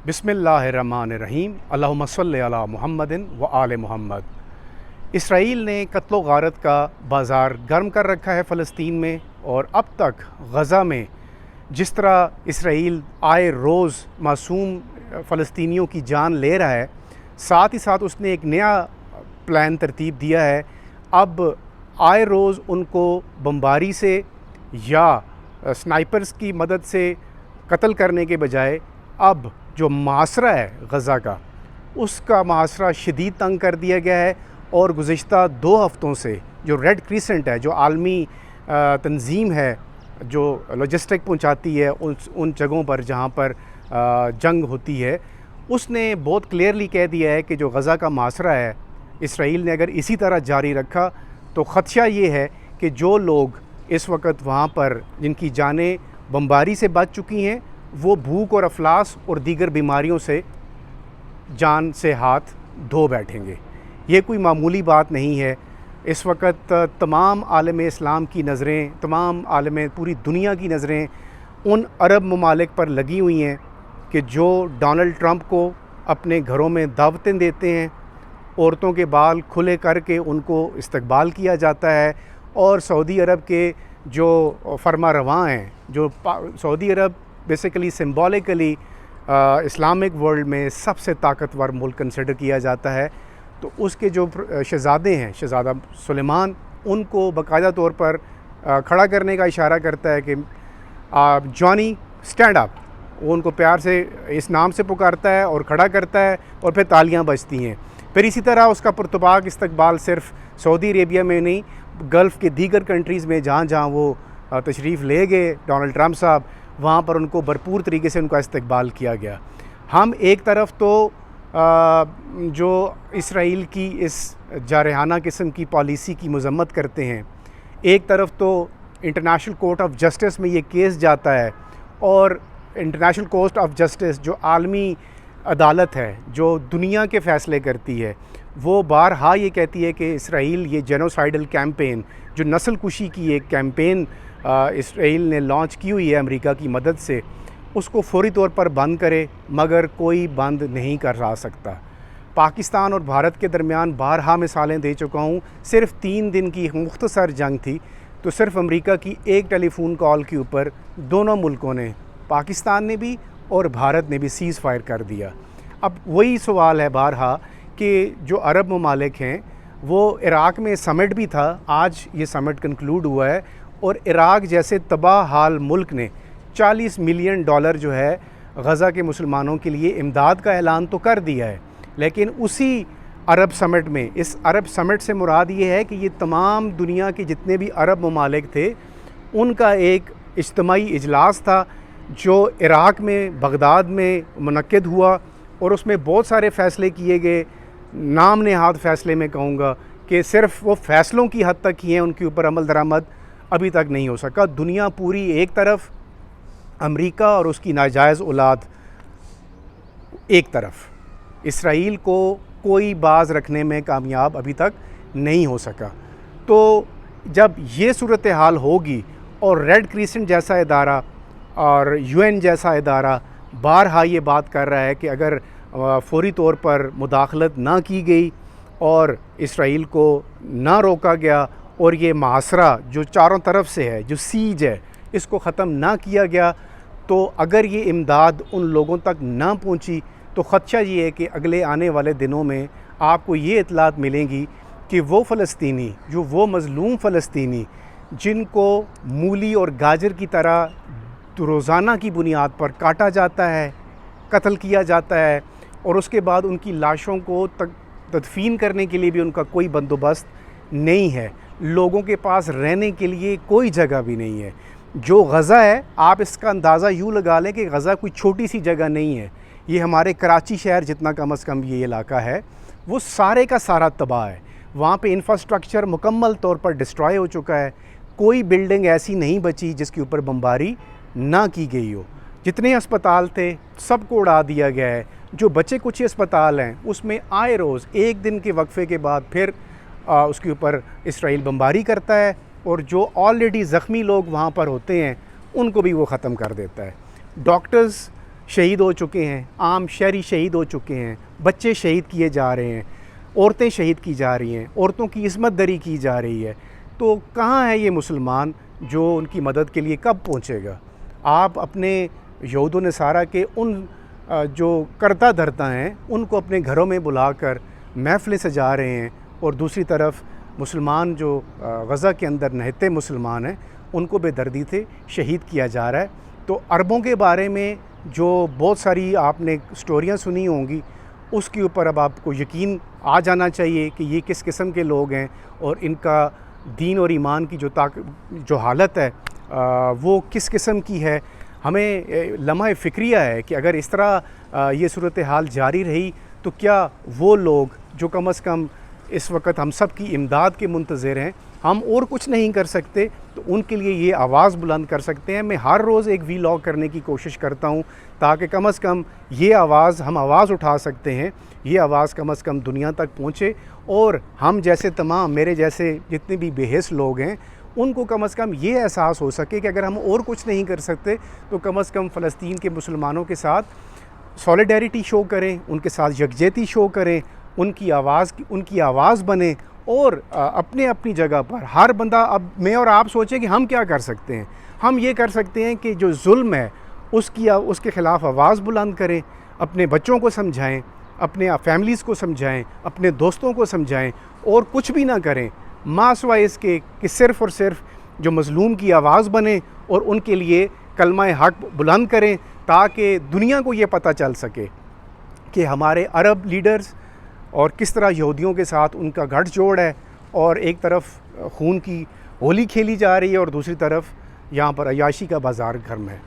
बिस्मिल्लाहिर्रहमानिर्रहीम अल्लाहुम्मा सल्लि अला मुहम्मदिन व आले मुहम्मद। इसराइल ने कत्लो गारत का बाज़ार गर्म कर रखा है फ़लस्तीन में, और अब तक गज़ा में जिस तरह इसराइल आए रोज़ मासूम फ़लस्तीनियों की जान ले रहा है, साथ ही साथ उसने एक नया प्लान तरतीब दिया है। अब आए रोज़ उनको बमबारी से या स्नाइपर्स की मदद से कत्ल करने के बजाय अब जो मासरा है गज़ा का, उसका मासरा शदीद तंग कर दिया गया है। और गुज़िश्ता 2 हफ़्तों से जो रेड क्रिसेंट है, जो आलमी तंजीम है जो लॉजिस्टिक पहुंचाती है उन जगहों पर जहां पर जंग होती है, उसने बहुत क्लियरली कह दिया है कि जो गज़ा का मासरा है, इसराइल ने अगर इसी तरह जारी रखा तो ख़दशा ये है कि जो लोग इस वक्त वहाँ पर जिनकी जानें बमबारी से बच चुकी हैं, वो भूख और अफलास और दीगर बीमारियों से जान से हाथ धो बैठेंगे। ये कोई मामूली बात नहीं है। इस वक्त तमाम आलम इस्लाम की नज़रें, तमाम आलम पूरी दुनिया की नज़रें उन अरब ममालिक पर लगी हुई हैं कि जो डोनाल्ड ट्रंप को अपने घरों में दावतें देते हैं, औरतों के बाल खुले करके उनको इस्तकबाल किया जाता है। और सऊदी अरब के जो फरमा रवां हैं, जो सऊदी अरब बेसिकली सिम्बॉलिकली इस्लामिक वर्ल्ड में सबसे ताकतवर मुल्क कंसिडर किया जाता है, तो उसके जो शहज़ादे हैं, शहज़ादा सुलेमान, उनको बाकायदा तौर पर खड़ा करने का इशारा करता है कि जॉनी स्टैंड अप। वो उनको प्यार से इस नाम से पुकारता है और खड़ा करता है, और फिर तालियां बजती हैं। फिर इसी तरह उसका पुरतबाक इस्तकबाल सिर्फ सऊदी अरेबिया में नहीं, गल्फ़ के दीगर कंट्रीज़ में जहाँ जहाँ वो तशरीफ़ ले गए डोनाल्ड ट्रंप साहब, वहाँ पर उनको भरपूर तरीके से उनका इस्तकबाल किया गया। हम एक तरफ तो जो इसराइल की इस जारहाना किस्म की पॉलिसी की मज़म्मत करते हैं, एक तरफ तो इंटरनेशनल कोर्ट ऑफ जस्टिस में ये केस जाता है, और इंटरनेशनल कोर्ट ऑफ जस्टिस जो आलमी अदालत है जो दुनिया के फ़ैसले करती है, वो बारहा ये कहती है कि इसराइल ये जेनोसाइडल कैंपेन, जो नस्ल कुशी की एक कैंपेन इसराइल ने लॉन्च की हुई है अमेरिका की मदद से, उसको फौरी तौर पर बंद करे, मगर कोई बंद नहीं कर सकता। पाकिस्तान और भारत के दरमियान बारहा मिसालें दे चुका हूँ। सिर्फ 3 दिन की मुख्तसर जंग थी, तो सिर्फ अमेरिका की एक टेलीफोन कॉल के ऊपर दोनों मुल्कों ने, पाकिस्तान ने भी और भारत ने भी सीज़ फायर कर दिया। अब वही सवाल है बारहा कि जो अरब ममालिक हैं, वो इराक़ में समिट भी था, आज ये समिट कंक्लूड हुआ है, और इराक़ जैसे तबाह हाल मुल्क ने $40 मिलियन जो है गज़ा के मुसलमानों के लिए इमदाद का ऐलान तो कर दिया है। लेकिन उसी अरब समिट में, इस अरब समिट से मुराद ये है कि ये तमाम दुनिया के जितने भी अरब ममालिक थे, उनका एक इज्तिमाई इजलास था जो इराक़ में बगदाद में मुनक्किद हुआ, और उसमें बहुत सारे फ़ैसले किए गए। नाम नेहाद फ़ैसले में कहूँगा कि सिर्फ़ वो फ़ैसलों की हद तक ही हैं, उनके ऊपर अमल दरामद अभी तक नहीं हो सका। दुनिया पूरी एक तरफ, अमेरिका और उसकी नाजायज़ औलाद एक तरफ, इसराइल को कोई बाज़ रखने में कामयाब अभी तक नहीं हो सका। तो जब ये सूरत हाल होगी और रेड क्रिसेंट जैसा इदारा और यूएन जैसा इदारा बारहा ये बात कर रहा है कि अगर फौरी तौर पर मुदाखलत ना की गई और इसराइल को ना रोका गया, और ये मासरा जो चारों तरफ से है, जो सीज है, इसको ख़त्म ना किया गया, तो अगर ये इमदाद उन लोगों तक ना पहुंची, तो ख़दशा ये है कि अगले आने वाले दिनों में आपको ये इतलात मिलेंगी कि वो फ़लस्तीनी, जो वो मज़लूम फ़लस्तीनी जिनको मूली और गाजर की तरह रोज़ाना की बुनियाद पर काटा जाता है, कत्ल किया जाता है, और उसके बाद उनकी लाशों को तदफीन करने के लिए भी उनका कोई बंदोबस्त नहीं है। लोगों के पास रहने के लिए कोई जगह भी नहीं है। जो गज़ा है, आप इसका अंदाज़ा यूँ लगा लें कि गज़ा कोई छोटी सी जगह नहीं है। ये हमारे कराची शहर जितना कम अज़ कम ये इलाका है, वो सारे का सारा तबाह है। वहाँ पे इंफ्रास्ट्रक्चर मुकम्मल तौर पर डिस्ट्रॉय हो चुका है। कोई बिल्डिंग ऐसी नहीं बची जिसके ऊपर बमबारी ना की गई हो। जितने अस्पताल थे सबको उड़ा दिया गया है। जो बचे कुछ अस्पताल हैं, उसमें आए रोज़ एक दिन के वक्फे के बाद फिर उसके ऊपर इसराइल बमबारी करता है, और जो ऑलरेडी ज़ख्मी लोग वहाँ पर होते हैं उनको भी वो ख़त्म कर देता है। डॉक्टर्स शहीद हो चुके हैं, आम शहरी शहीद हो चुके हैं, बच्चे शहीद किए जा रहे हैं, औरतें शहीद की जा रही हैं, औरतों की इस्मत दरी की जा रही है। तो कहाँ है ये मुसलमान जो उनकी मदद के लिए कब पहुँचेगा? आप अपने यहूद व नसारा के उन जो करता धरता हैं उनको अपने घरों में बुलाकर महफ़िलें सजा रहे हैं, और दूसरी तरफ मुसलमान जो गज़ा के अंदर नहते मुसलमान हैं उनको बेदर्दी से शहीद किया जा रहा है। तो अरबों के बारे में जो बहुत सारी आपने स्टोरियाँ सुनी होंगी, उसके ऊपर अब आपको यकीन आ जाना चाहिए कि ये किस किस्म के लोग हैं और इनका दीन और ईमान की जो हालत है वो किस किस्म की है। हमें लम्हा फ़िक्रिया है कि अगर इस तरह ये सूरत हाल जारी रही तो क्या वो लोग जो कम से कम इस वक्त हम सब की इमदाद के मुंतज़िर हैं, हम और कुछ नहीं कर सकते, तो उनके लिए ये आवाज़ बुलंद कर सकते हैं। मैं हर रोज़ एक वीलॉग करने की कोशिश करता हूँ ताकि कम से कम ये आवाज़ हम आवाज़ उठा सकते हैं, ये आवाज़ कम से कम दुनिया तक पहुँचे, और हम जैसे तमाम मेरे जैसे जितने भी बेहिस लोग हैं उनको कम से कम ये एहसास हो सके कि अगर हम और कुछ नहीं कर सकते तो कम से कम फ़लस्तीन के मुसलमानों के साथ सॉलिडेरिटी शो करें, उनके साथ यकजहती शो करें, उनकी आवाज़ बने, और अपने अपनी जगह पर हर बंदा, अब मैं और आप सोचें कि हम क्या कर सकते हैं। हम ये कर सकते हैं कि जो जुल्म है उसके ख़िलाफ़ आवाज़ बुलंद करें, अपने बच्चों को समझाएं, अपने फैमिलीज़ को समझाएं, अपने दोस्तों को समझाएं, और कुछ भी ना करें मासिवाय इसके कि सिर्फ़ और सिर्फ जो मज़लूम की आवाज़ बने और उनके लिए कलमा हक़ बुलंद करें, ताकि दुनिया को ये पता चल सके कि हमारे अरब लीडर्स और किस तरह यहूदियों के साथ उनका गठजोड़ है, और एक तरफ खून की होली खेली जा रही है और दूसरी तरफ यहाँ पर अय्याशी का बाज़ार गर्म है।